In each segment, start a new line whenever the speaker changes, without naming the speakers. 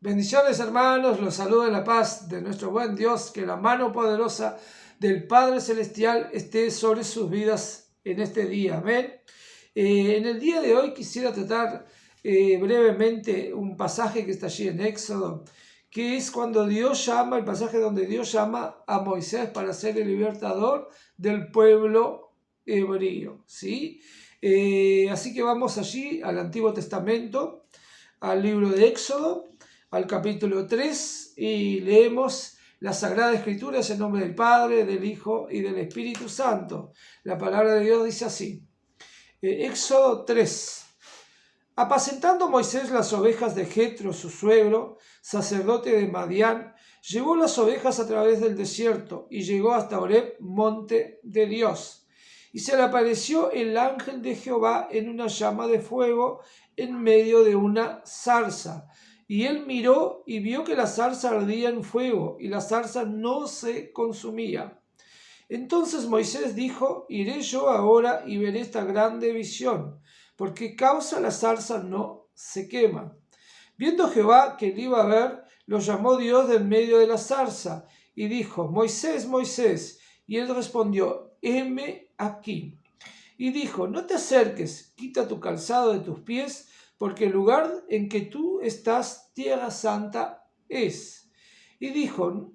Bendiciones, hermanos, los saludo en la paz de nuestro buen Dios, que la mano poderosa del Padre Celestial esté sobre sus vidas en este día. Amén. En el día de hoy quisiera tratar brevemente un pasaje que está allí en Éxodo, que es cuando Dios llama, el pasaje donde Dios llama a Moisés para ser el libertador del pueblo hebreo, ¿sí? Así que vamos allí al Antiguo Testamento, al libro de Éxodo, al capítulo 3, y leemos la Sagrada Escritura en nombre del Padre, del Hijo y del Espíritu Santo. La palabra de Dios dice así. Éxodo 3. Apacentando Moisés las ovejas de Jetro, su suegro, sacerdote de Madián, llevó las ovejas a través del desierto y llegó hasta Horeb, monte de Dios. Y se le apareció el ángel de Jehová en una llama de fuego en medio de una zarza. Y él miró y vio que la zarza ardía en fuego y la zarza no se consumía. Entonces Moisés dijo: iré yo ahora y veré esta grande visión, porque causa la zarza no se quema. Viendo Jehová que él iba a ver, lo llamó Dios del medio de la zarza y dijo: Moisés, Moisés. Y él respondió: heme aquí. Y dijo: no te acerques, quita tu calzado de tus pies, porque el lugar en que tú estás, tierra santa es. Y dijo: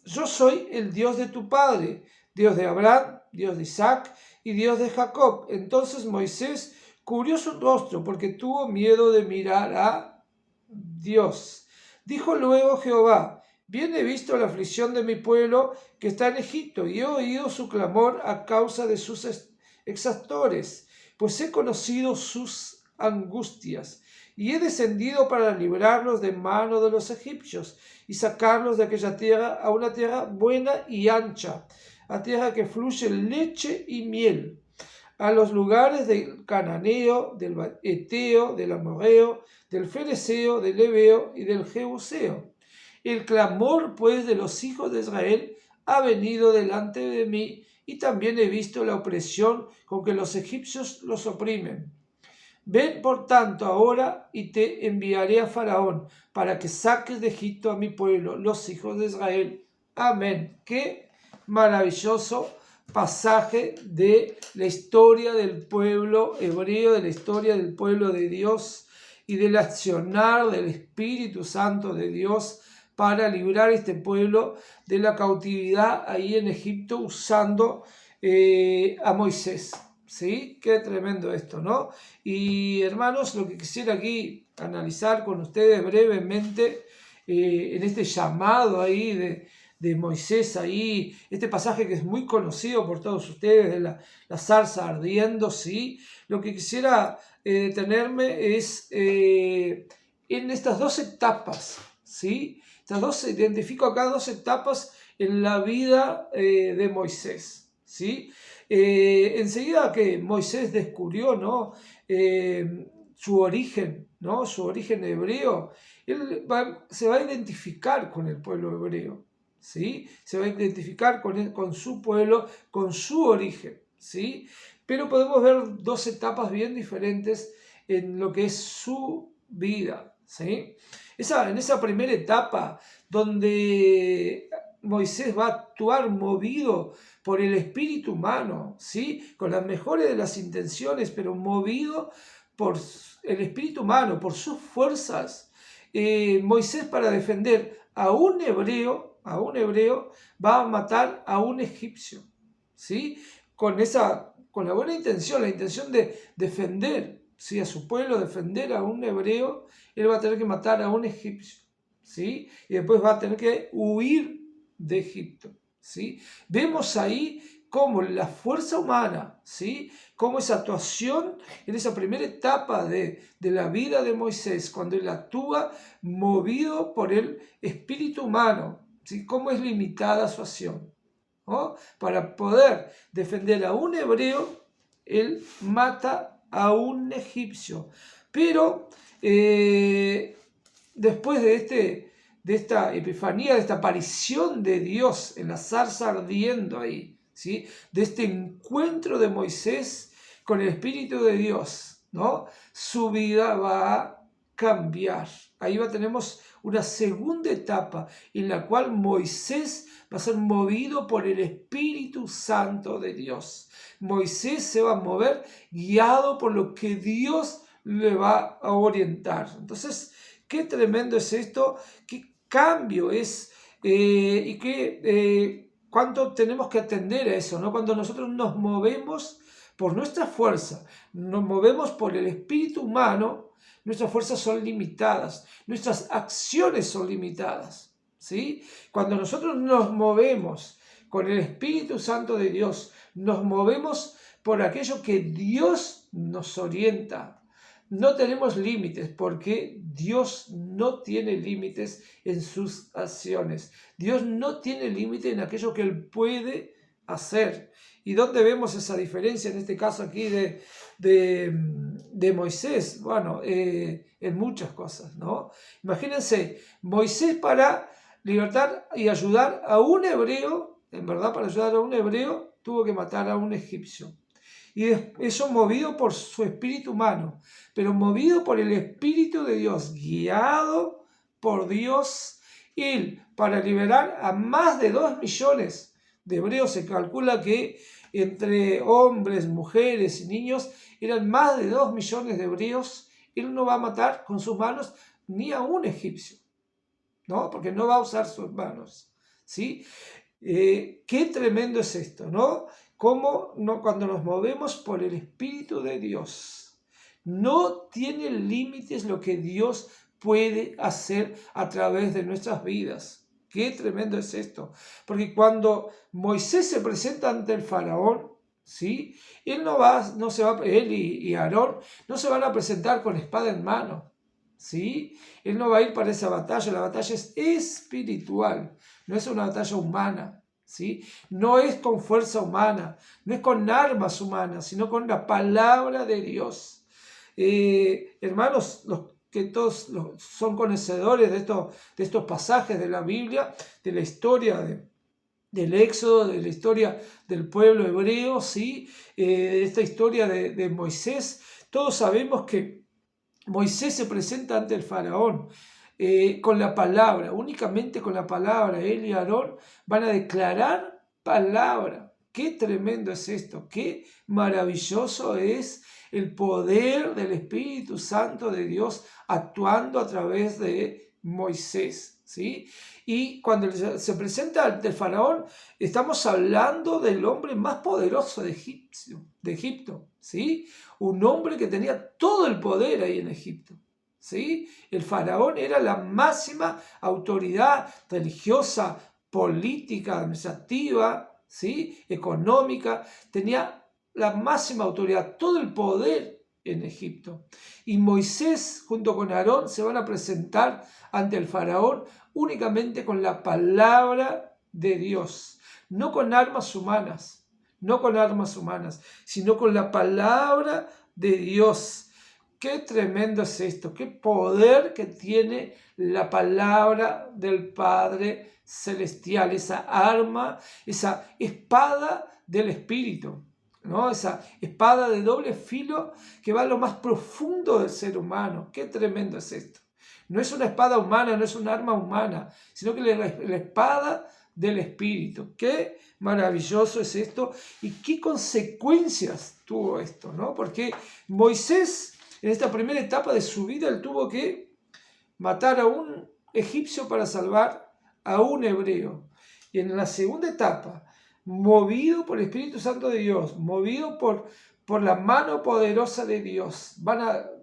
yo soy el Dios de tu padre, Dios de Abraham, Dios de Isaac y Dios de Jacob. Entonces Moisés cubrió su rostro porque tuvo miedo de mirar a Dios. Dijo luego Jehová: bien he visto la aflicción de mi pueblo que está en Egipto, y he oído su clamor a causa de sus exactores, pues he conocido sus angustias, y he descendido para librarlos de mano de los egipcios, y sacarlos de aquella tierra a una tierra buena y ancha, a tierra que fluye leche y miel, a los lugares del cananeo, del eteo, del amorreo, del fereceo, del heveo y del jebuseo. El clamor, pues, de los hijos de Israel ha venido delante de mí, y también he visto la opresión con que los egipcios los oprimen. Ven, por tanto, ahora, y te enviaré a Faraón, para que saques de Egipto a mi pueblo, los hijos de Israel. Amén. Qué maravilloso pasaje de la historia del pueblo hebreo, de la historia del pueblo de Dios y del accionar del Espíritu Santo de Dios para librar a este pueblo de la cautividad ahí en Egipto, usando a Moisés. ¿Sí? Qué tremendo esto, ¿no? Y hermanos, lo que quisiera aquí analizar con ustedes brevemente, en este llamado ahí de Moisés ahí, este pasaje que es muy conocido por todos ustedes, de la zarza ardiendo, ¿sí? Lo que quisiera detenerme es en estas dos etapas, ¿sí? Identifico acá dos etapas en la vida de Moisés, ¿sí? Enseguida que Moisés descubrió, ¿no? Su origen, ¿no? Su origen hebreo, él se va a identificar con el pueblo hebreo, ¿sí? Se va a identificar con su pueblo, con su origen, ¿sí? Pero podemos ver dos etapas bien diferentes en lo que es su vida, ¿sí? En esa primera etapa donde Moisés va a actuar movido por el espíritu humano, ¿sí? Con las mejores de las intenciones, pero movido por el espíritu humano, por sus fuerzas. Moisés, para defender a un hebreo, va a matar a un egipcio, ¿sí? Con la buena intención, la intención de defender, ¿sí? A su pueblo, defender a un hebreo, él va a tener que matar a un egipcio, ¿sí? Y después va a tener que huir de Egipto, ¿sí? Vemos ahí cómo la fuerza humana, ¿sí? Cómo esa actuación en esa primera etapa de la vida de Moisés, cuando él actúa movido por el espíritu humano, ¿sí? Cómo es limitada su acción, ¿no? Para poder defender a un hebreo, él mata a un egipcio. Pero después de esta epifanía, de esta aparición de Dios en la zarza ardiendo ahí, ¿sí? De este encuentro de Moisés con el Espíritu de Dios, ¿no? Su vida va a cambiar. Ahí tenemos una segunda etapa en la cual Moisés va a ser movido por el Espíritu Santo de Dios. Moisés se va a mover guiado por lo que Dios le va a orientar. Entonces, qué tremendo es esto, qué cambio es y qué cuánto tenemos que atender a eso, ¿no? Cuando nosotros nos movemos por nuestra fuerza, nos movemos por el espíritu humano, nuestras fuerzas son limitadas, nuestras acciones son limitadas, ¿sí? Cuando nosotros nos movemos con el Espíritu Santo de Dios, nos movemos por aquello que Dios nos orienta. No tenemos límites porque Dios no tiene límites en sus acciones. Dios no tiene límite en aquello que Él puede hacer. ¿Y dónde vemos esa diferencia en este caso aquí de Moisés? Bueno, en muchas cosas, ¿no? Imagínense, Moisés para libertar y ayudar a un hebreo, en verdad para ayudar a un hebreo, tuvo que matar a un egipcio. Y eso movido por su espíritu humano, pero movido por el Espíritu de Dios, guiado por Dios, él para liberar a más de 2 millones de hebreos. Se calcula que entre hombres, mujeres y niños eran más de 2 millones de hebreos. Él no va a matar con sus manos ni a un egipcio, ¿no? Porque no va a usar sus manos, ¿sí? Qué tremendo es esto, ¿no? Cómo cuando nos movemos por el Espíritu de Dios, no tiene límites lo que Dios puede hacer a través de nuestras vidas. Qué tremendo es esto. Porque cuando Moisés se presenta ante el faraón, ¿sí? Él él y Aarón no se van a presentar con espada en mano, ¿sí? Él no va a ir para esa batalla. La batalla es espiritual, no es una batalla humana, ¿sí? No es con fuerza humana, no es con armas humanas, sino con la palabra de Dios. Hermanos, los que todos son conocedores de estos pasajes de la Biblia, de la historia del Éxodo, de la historia del pueblo hebreo, ¿sí? De esta historia de Moisés, todos sabemos que Moisés se presenta ante el faraón con la palabra, únicamente con la palabra. Él y Aarón van a declarar palabra. Qué tremendo es esto, qué maravilloso es el poder del Espíritu Santo de Dios actuando a través de Moisés, ¿sí? Y cuando se presenta ante el faraón, estamos hablando del hombre más poderoso de Egipto, ¿sí? Un hombre que tenía todo el poder ahí en Egipto, ¿sí? El faraón era la máxima autoridad religiosa, política, administrativa, ¿sí? Económica, tenía la máxima autoridad, todo el poder en Egipto. Y Moisés junto con Aarón se van a presentar ante el faraón únicamente con la palabra de Dios, no con armas humanas, sino con la palabra de Dios. Qué tremendo es esto, qué poder que tiene la palabra del Padre Celestial, esa arma, esa espada del Espíritu, ¿no? Esa espada de doble filo que va a lo más profundo del ser humano. Qué tremendo es esto. No es una espada humana, no es un arma humana, sino que la espada del Espíritu. Qué maravilloso es esto y qué consecuencias tuvo esto, ¿no? Porque Moisés, en esta primera etapa de su vida, él tuvo que matar a un egipcio para salvar a un hebreo. Y en la segunda etapa, movido por el Espíritu Santo de Dios, movido por la mano poderosa de Dios,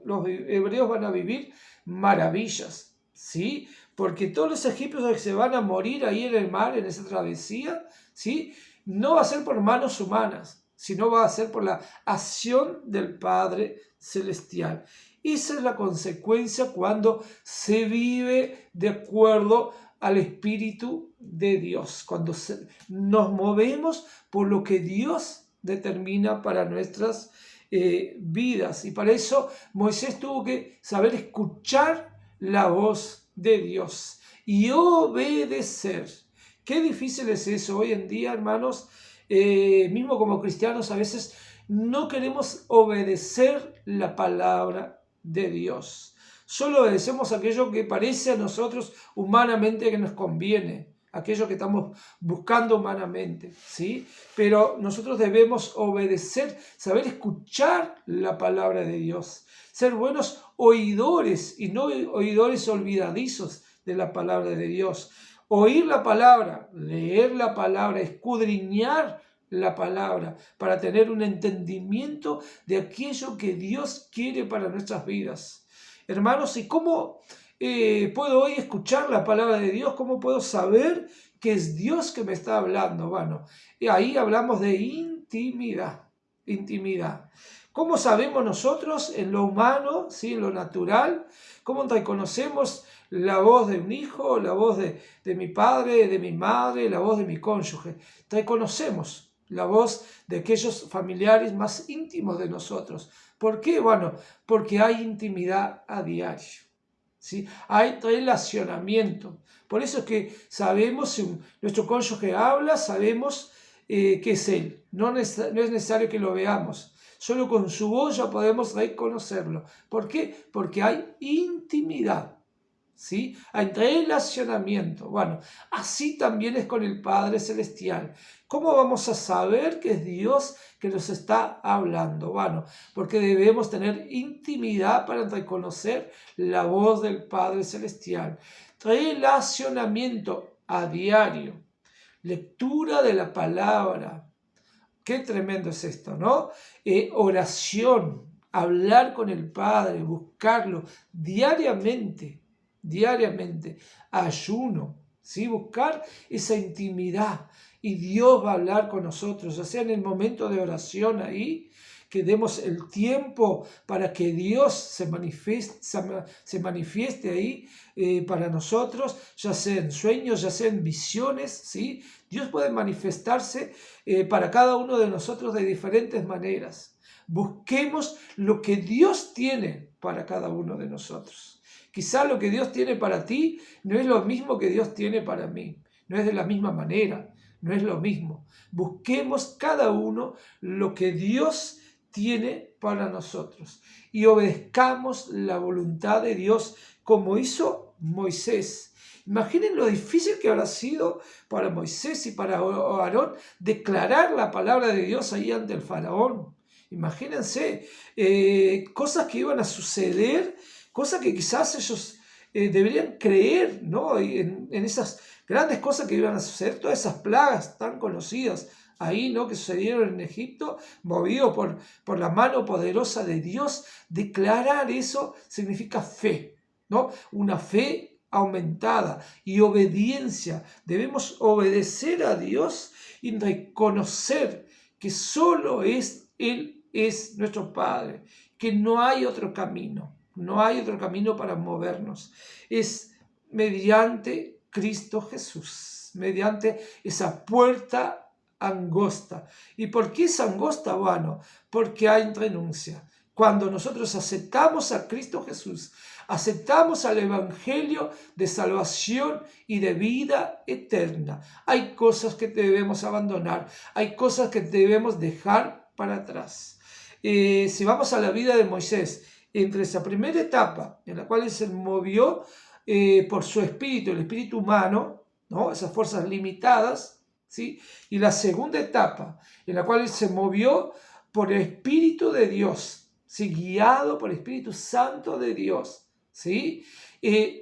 los hebreos van a vivir maravillas, ¿sí? Porque todos los egipcios que se van a morir ahí en el mar, en esa travesía, ¿sí? No va a ser por manos humanas, sino va a ser por la acción del Padre Celestial. Esa es la consecuencia cuando se vive de acuerdo al Espíritu de Dios, cuando nos movemos por lo que Dios determina para nuestras vidas. Y para eso Moisés tuvo que saber escuchar la voz de Dios y obedecer. Qué difícil es eso hoy en día, hermanos. Mismo como cristianos a veces no queremos obedecer la palabra de Dios. Solo obedecemos aquello que parece a nosotros humanamente que nos conviene, aquello que estamos buscando humanamente, ¿sí? Pero nosotros debemos obedecer, saber escuchar la palabra de Dios, ser buenos oidores y no oidores olvidadizos de la palabra de Dios. Oír la palabra, leer la palabra, escudriñar la palabra para tener un entendimiento de aquello que Dios quiere para nuestras vidas. Hermanos, ¿y cómo puedo hoy escuchar la palabra de Dios? ¿Cómo puedo saber que es Dios que me está hablando? Bueno, y ahí hablamos de intimidad, intimidad. ¿Cómo sabemos nosotros en lo humano, ¿sí? En lo natural? ¿Cómo reconocemos la voz de un hijo, la voz de mi padre, de mi madre, la voz de mi cónyuge? Reconocemos la voz de aquellos familiares más íntimos de nosotros. ¿Por qué? Bueno, porque hay intimidad a diario, ¿sí? Hay relacionamiento. Por eso es que sabemos, si nuestro cónyuge habla, sabemos que es él. No es necesario que lo veamos. Solo con su voz ya podemos reconocerlo. ¿Por qué? Porque hay intimidad, ¿sí? Hay relacionamiento. Bueno, así también es con el Padre Celestial. ¿Cómo vamos a saber que es Dios que nos está hablando? Bueno, porque debemos tener intimidad para reconocer la voz del Padre Celestial. Relacionamiento a diario. Lectura de la palabra. Qué tremendo es esto, ¿no? Oración, hablar con el Padre, buscarlo diariamente, ayuno, ¿sí? Buscar esa intimidad y Dios va a hablar con nosotros, ya sea en el momento de oración ahí, que demos el tiempo para que Dios se manifieste ahí para nosotros, ya sea en sueños, ya sea en visiones, ¿sí? Dios puede manifestarse para cada uno de nosotros de diferentes maneras. Busquemos lo que Dios tiene para cada uno de nosotros. Quizá lo que Dios tiene para ti no es lo mismo que Dios tiene para mí, no es de la misma manera, no es lo mismo. Busquemos cada uno lo que Dios tiene para nosotros y obedezcamos la voluntad de Dios como hizo Moisés. Imaginen lo difícil que habrá sido para Moisés y para Aarón declarar la palabra de Dios ahí ante el faraón. Imagínense cosas que iban a suceder, cosas que quizás ellos deberían creer, ¿no? En esas grandes cosas que iban a suceder, todas esas plagas tan conocidas ahí, ¿no? Que sucedieron en Egipto, movidos por la mano poderosa de Dios. Declarar eso significa fe, ¿no? Una fe aumentada y obediencia. Debemos obedecer a Dios y reconocer que solo Él es nuestro Padre, que no hay otro camino, no hay otro camino para movernos. Es mediante Cristo Jesús, mediante esa puerta angosta. ¿Y por qué es angosta? Bueno, porque hay renuncia. Cuando nosotros aceptamos a Cristo Jesús, aceptamos al Evangelio de salvación y de vida eterna, hay cosas que debemos abandonar, hay cosas que debemos dejar para atrás. Si vamos a la vida de Moisés, entre esa primera etapa en la cual él se movió por su espíritu, el espíritu humano, ¿no? Esas fuerzas limitadas, ¿sí? Y la segunda etapa en la cual él se movió por el Espíritu de Dios, ¿sí? Guiado por el Espíritu Santo de Dios, ¿sí?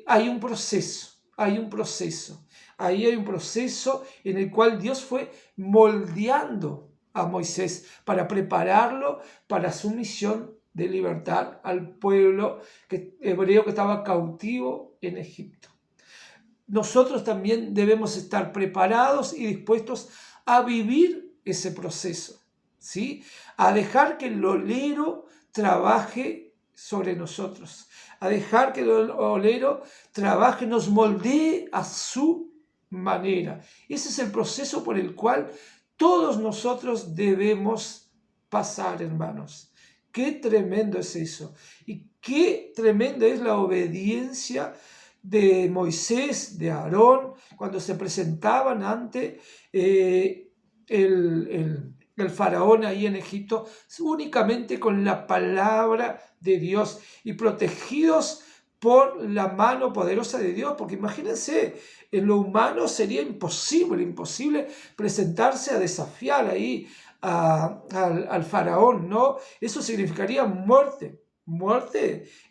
Hay un proceso, ahí hay un proceso en el cual Dios fue moldeando a Moisés para prepararlo para su misión de libertar al pueblo hebreo que estaba cautivo en Egipto. Nosotros también debemos estar preparados y dispuestos a vivir ese proceso, ¿sí? A dejar que el olero trabaje sobre nosotros, a dejar que el olero trabaje, nos moldee a su manera. Ese es el proceso por el cual todos nosotros debemos pasar, hermanos. Qué tremendo es eso. Y qué tremenda es la obediencia de Moisés, de Aarón, cuando se presentaban ante el faraón ahí en Egipto, únicamente con la palabra de Dios y protegidos por la mano poderosa de Dios, porque imagínense, en lo humano sería imposible presentarse a desafiar ahí al faraón, ¿no? Eso significaría muerte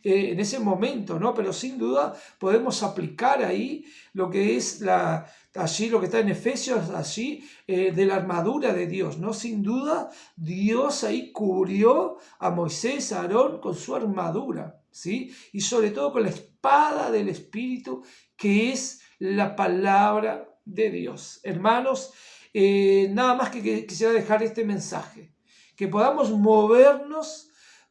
en ese momento, ¿no? Pero sin duda podemos aplicar ahí lo que es allí lo que está en Efesios, allí de la armadura de Dios, ¿no? Sin duda Dios ahí cubrió a Moisés, a Aarón con su armadura, ¿sí? Y sobre todo con la espada del Espíritu, que es la palabra de Dios. Hermanos, nada más que quisiera dejar este mensaje, que podamos movernos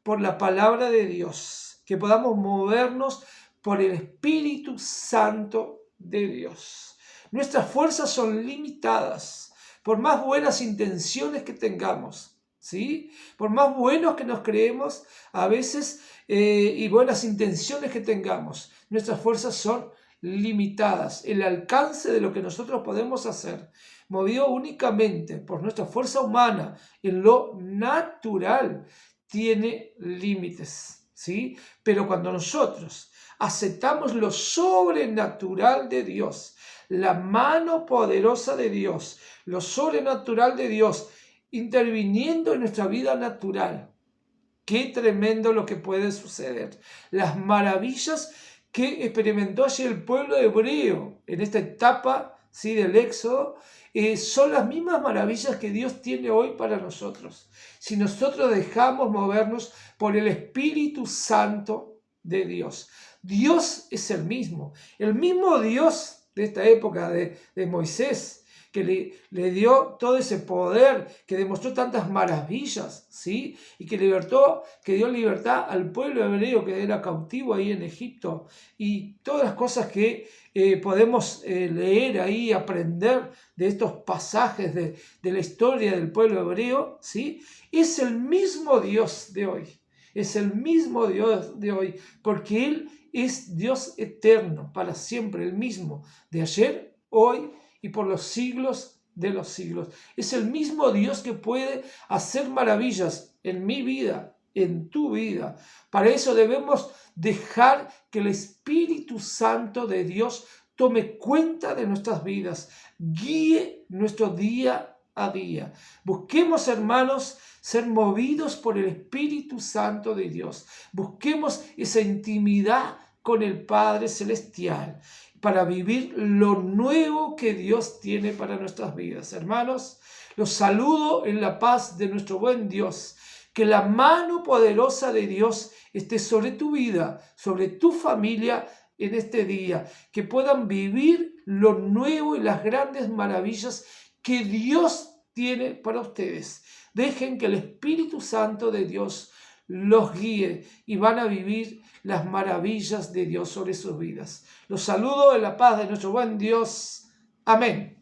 por la palabra de Dios, que podamos movernos por el Espíritu Santo de Dios. Nuestras fuerzas son limitadas, por más buenas intenciones que tengamos, ¿sí? Por más buenos que nos creemos a veces y buenas intenciones que tengamos, nuestras fuerzas son limitadas. El alcance de lo que nosotros podemos hacer, movido únicamente por nuestra fuerza humana en lo natural, tiene límites, ¿sí? Pero cuando nosotros aceptamos lo sobrenatural de Dios, la mano poderosa de Dios, lo sobrenatural de Dios, interviniendo en nuestra vida natural, qué tremendo lo que puede suceder. Las maravillas que experimentó allí el pueblo hebreo en esta etapa, ¿sí?, del Éxodo, son las mismas maravillas que Dios tiene hoy para nosotros. Si nosotros dejamos movernos por el Espíritu Santo de Dios. Dios es el mismo Dios de esta época de Moisés, que le dio todo ese poder, que demostró tantas maravillas, ¿sí? Y que dio libertad al pueblo hebreo que era cautivo ahí en Egipto, y todas las cosas que podemos leer ahí, aprender de estos pasajes de la historia del pueblo hebreo, ¿sí? Es el mismo Dios de hoy, es el mismo Dios de hoy, porque Él es Dios eterno, para siempre, el mismo, de ayer, hoy y por los siglos de los siglos. Es el mismo Dios que puede hacer maravillas en mi vida, en tu vida. Para eso debemos dejar que el Espíritu Santo de Dios tome cuenta de nuestras vidas, guíe nuestro día a día. Busquemos, hermanos, ser movidos por el Espíritu Santo de Dios. Busquemos esa intimidad con el Padre Celestial, para vivir lo nuevo que Dios tiene para nuestras vidas. Hermanos, los saludo en la paz de nuestro buen Dios. Que la mano poderosa de Dios esté sobre tu vida, sobre tu familia en este día. Que puedan vivir lo nuevo y las grandes maravillas que Dios tiene para ustedes. Dejen que el Espíritu Santo de Dios los guíe y van a vivir las maravillas de Dios sobre sus vidas. Los saludo en la paz de nuestro buen Dios. Amén.